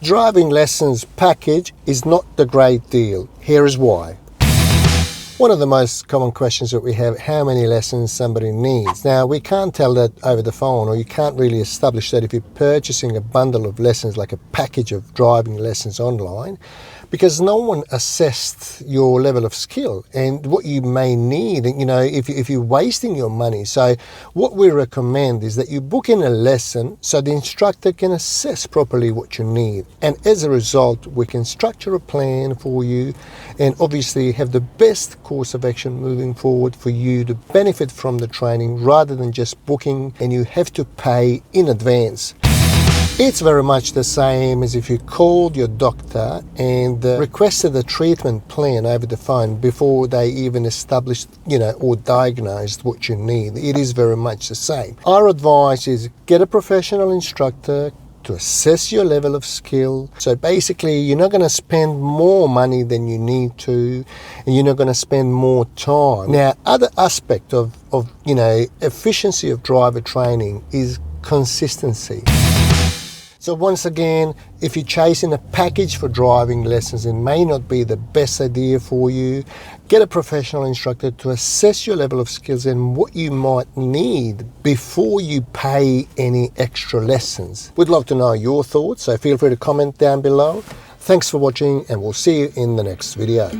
driving lessons package is not the great deal. Here is why. One of the most common questions that we have, how many lessons somebody needs. Now, we can't tell that over the phone, or you can't really establish that if you're purchasing a bundle of lessons, like a package of driving lessons online, because no one assessed your level of skill and what you may need, you know, if you're wasting your money. So what we recommend is that you book in a lesson so the instructor can assess properly what you need. And as a result, we can structure a plan for you and obviously have the best course of action moving forward for you to benefit from the training, rather than just booking and you have to pay in advance. It's very much the same as if you called your doctor and requested a treatment plan over the phone before they even established, you know, or diagnosed what you need. It is very much the same. Our advice is get a professional instructor to assess your level of skill. So basically, you're not going to spend more money than you need to, and you're not going to spend more time. Now, other aspect of you know, efficiency of driver training is consistency. So once again, if you're chasing a package for driving lessons, it may not be the best idea for you. Get a professional instructor to assess your level of skills and what you might need before you pay any extra lessons. We'd love to know your thoughts, so feel free to comment down below. Thanks for watching, and we'll see you in the next video.